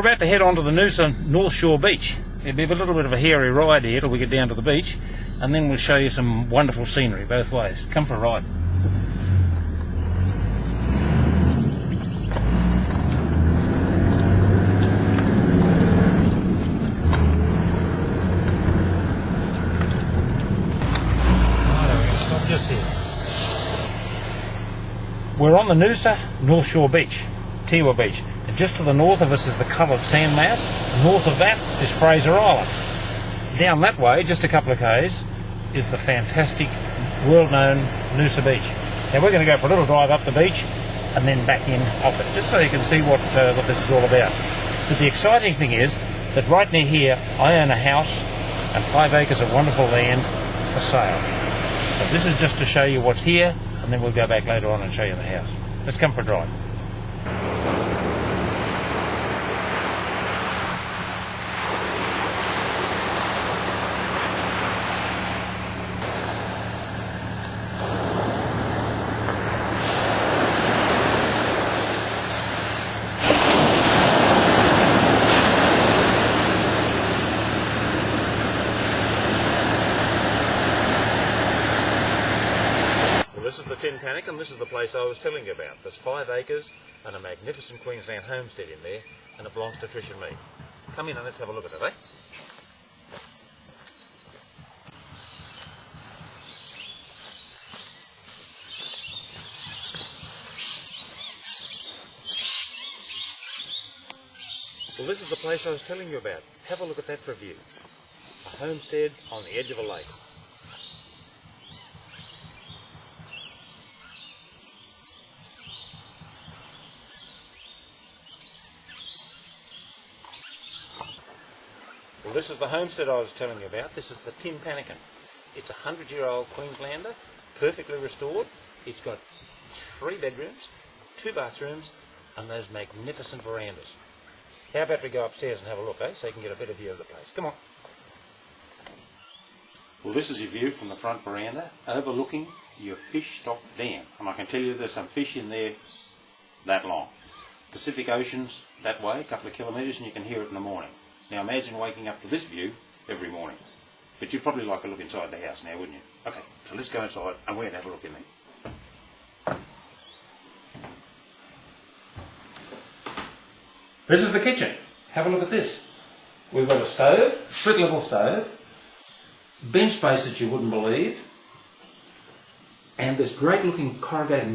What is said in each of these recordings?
we're about to head on to the Noosa North Shore beach. It'll be a little bit of a hairy ride here till we get down to the beach, and then we'll show you some wonderful scenery both ways. Come for a ride. Just here. We're on the Noosa North Shore Beach, Tiwa Beach, and just to the north of us is the coloured sand mass. North of that is Fraser Island. Down that way, just a couple of k's, is the fantastic, world-known Noosa Beach. Now we're going to go for a little drive up the beach and then back in off it, just so you can see what this is all about. But the exciting thing is that right near here, I own a house and 5 acres of wonderful land for sale. So this is just to show you what's here, and then we'll go back later on and show you the house. Let's come for a drive. This is the Tin Panic, and this is the place I was telling you about. There's 5 acres and a magnificent Queensland homestead in there, and it belongs to Trish and me. Come in and let's have a look at it, eh? Well, this is the place I was telling you about. Have a look at that for a view. A homestead on the edge of a lake. Well, this is the homestead I was telling you about. This is the Tin Panic. It's a 100-year-old Queenslander, perfectly restored. It's got 3 bedrooms, 2 bathrooms, and those magnificent verandas. How about we go upstairs and have a look, eh? So you can get a better view of the place. Come on. Well, this is your view from the front veranda, overlooking your fish stock dam. And I can tell you there's some fish in there that long. Pacific Ocean's that way, a couple of kilometres, and you can hear it in the morning. Now imagine waking up to this view every morning. But you'd probably like a look inside the house now, wouldn't you? Okay, so let's go inside and we're going to have a look in there. This is the kitchen. Have a look at this. We've got a stove, split level stove, bench space that you wouldn't believe, and this great looking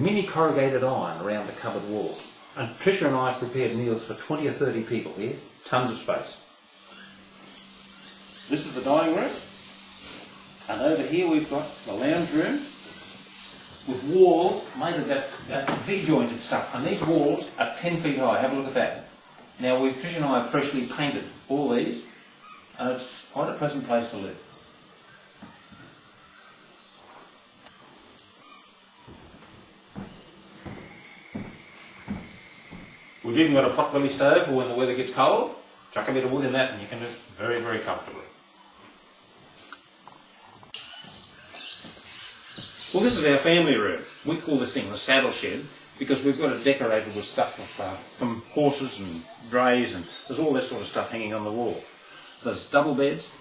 mini corrugated iron around the cupboard walls. And Tricia and I prepared meals for 20 or 30 people here, tons of space. This is the dining room, and over here we've got the lounge room with walls made of that V-jointed stuff, and these walls are 10 feet high. Have a look at that. Now Tricia and I have freshly painted all these, and it's quite a pleasant place to live. We've even got a potbelly stove for when the weather gets cold. Chuck a bit of wood in that and you can live very, very comfortably. Well, this is our family room. We call this thing the saddle shed because we've got it decorated with stuff from horses and drays, and there's all that sort of stuff hanging on the wall. There's double beds,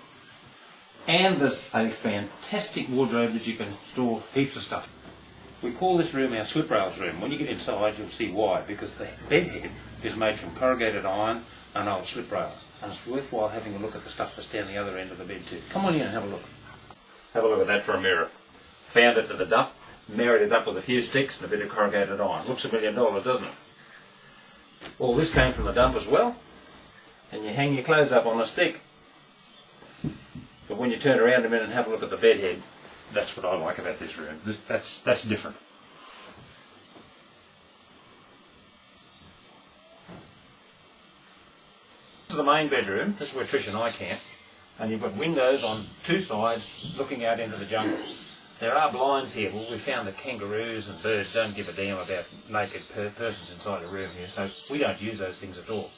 and there's a fantastic wardrobe that you can store heaps of stuff. We call this room our slip rails room. When you get inside you'll see why, because the bed head is made from corrugated iron and old slip rails, and it's worthwhile having a look at the stuff that's down the other end of the bed too. Come on in and have a look. Have a look at that for a mirror. Found it at the dump, married it up with a few sticks and a bit of corrugated iron. Looks $1 million, doesn't it? All this came from the dump as well, and you hang your clothes up on a stick. But when you turn around a minute and have a look at the bed head, that's what I like about this room. That's different. This is the main bedroom. This is where Trish and I camp, and you've got windows on 2 sides looking out into the jungle. There are blinds here. Well, we found that kangaroos and birds don't give a damn about naked persons inside a room here, so we don't use those things at all.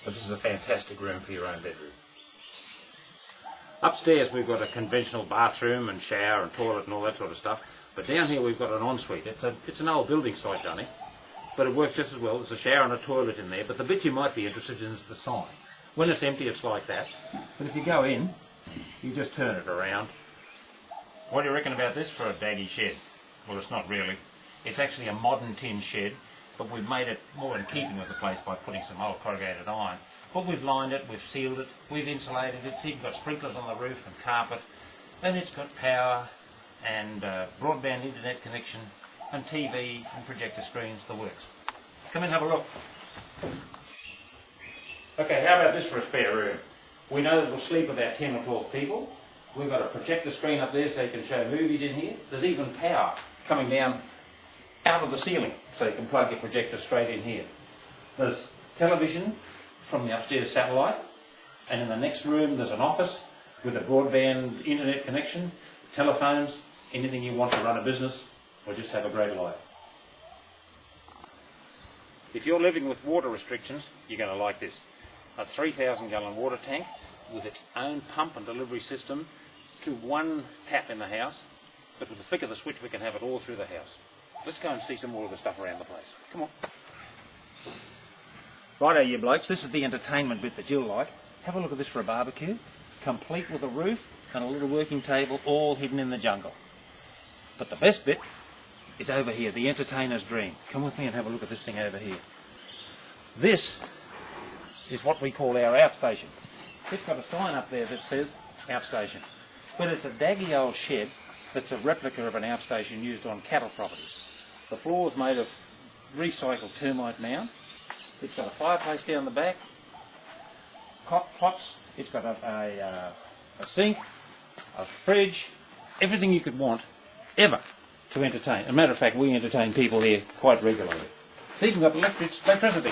But this is a fantastic room for your own bedroom. Upstairs we've got a conventional bathroom and shower and toilet and all that sort of stuff, but down here we've got an ensuite. It's an old building site, Johnny, but it works just as well. There's a shower and a toilet in there, but the bit you might be interested in is the sign. When it's empty, it's like that, but if you go in, you just turn it around. What do you reckon about this for a daggy shed? Well, it's not really. It's actually a modern tin shed, but we've made it more in keeping with the place by putting some old corrugated iron. But we've lined it, we've sealed it, we've insulated it, it's even got sprinklers on the roof and carpet, and it's got power and broadband internet connection and TV and projector screens, the works. Come in and have a look. Okay, how about this for a spare room? We know that we'll sleep about 10 or 12 people. We've got a projector screen up there so you can show movies in here. There's even power coming down out of the ceiling so you can plug your projector straight in here. There's television from the upstairs satellite, and in the next room there's an office with a broadband internet connection, telephones, anything you want to run a business or just have a great life. If you're living with water restrictions, you're going to like this. A 3,000 gallon water tank with its own pump and delivery system to one tap in the house, but with the flick of the switch we can have it all through the house. Let's go and see some more of the stuff around the place. Come on. Righto, you blokes, this is the entertainment bit that you'll like. Have a look at this for a barbecue, complete with a roof and a little working table, all hidden in the jungle. But the best bit is over here, the entertainer's dream. Come with me and have a look at this thing over here. This is what we call our outstation. It's got a sign up there that says outstation. But it's a daggy old shed that's a replica of an outstation used on cattle properties. The floor's made of recycled termite mound. It's got a fireplace down the back, pots, it's got a sink, a fridge, everything you could want ever to entertain. As a matter of fact, we entertain people here quite regularly. It's even got electricity.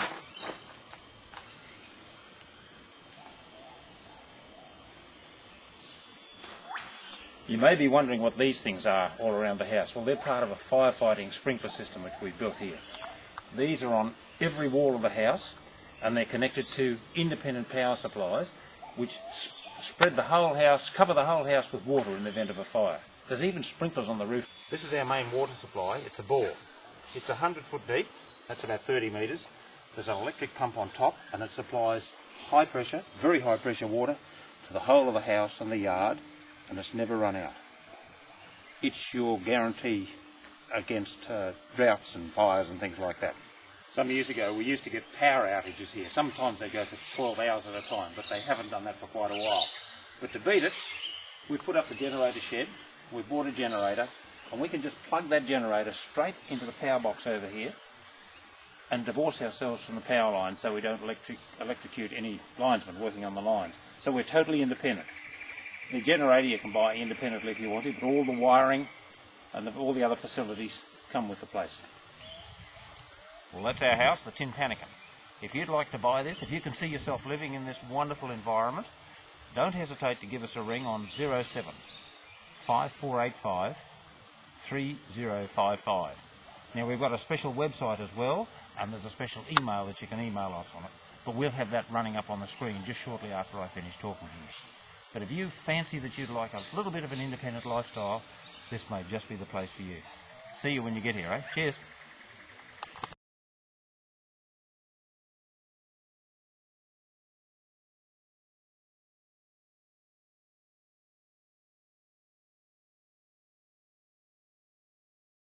You may be wondering what these things are all around the house. Well, they're part of a firefighting sprinkler system which we've built here. These are on every wall of the house, and they're connected to independent power supplies which spread the whole house, cover the whole house with water in the event of a fire. There's even sprinklers on the roof. This is our main water supply. It's a bore. It's 100 foot deep. That's about 30 metres. There's an electric pump on top, and it supplies high pressure, very high pressure water to the whole of the house and the yard, and it's never run out. It's your guarantee against droughts and fires and things like that. Some years ago we used to get power outages here. Sometimes they go for 12 hours at a time, but they haven't done that for quite a while. But to beat it, we put up the generator shed, we bought a generator, and we can just plug that generator straight into the power box over here and divorce ourselves from the power line so we don't electrocute any linesmen working on the lines. So we're totally independent. The generator you can buy independently if you want to, but all the wiring and all the other facilities come with the place. Well, that's our house, the Tin Panicum. If you'd like to buy this, if you can see yourself living in this wonderful environment, don't hesitate to give us a ring on 07 5485 3055. Now, we've got a special website as well, and there's a special email that you can email us on it, but we'll have that running up on the screen just shortly after I finish talking to you. But if you fancy that you'd like a little bit of an independent lifestyle, this may just be the place for you. See you when you get here, eh? Cheers.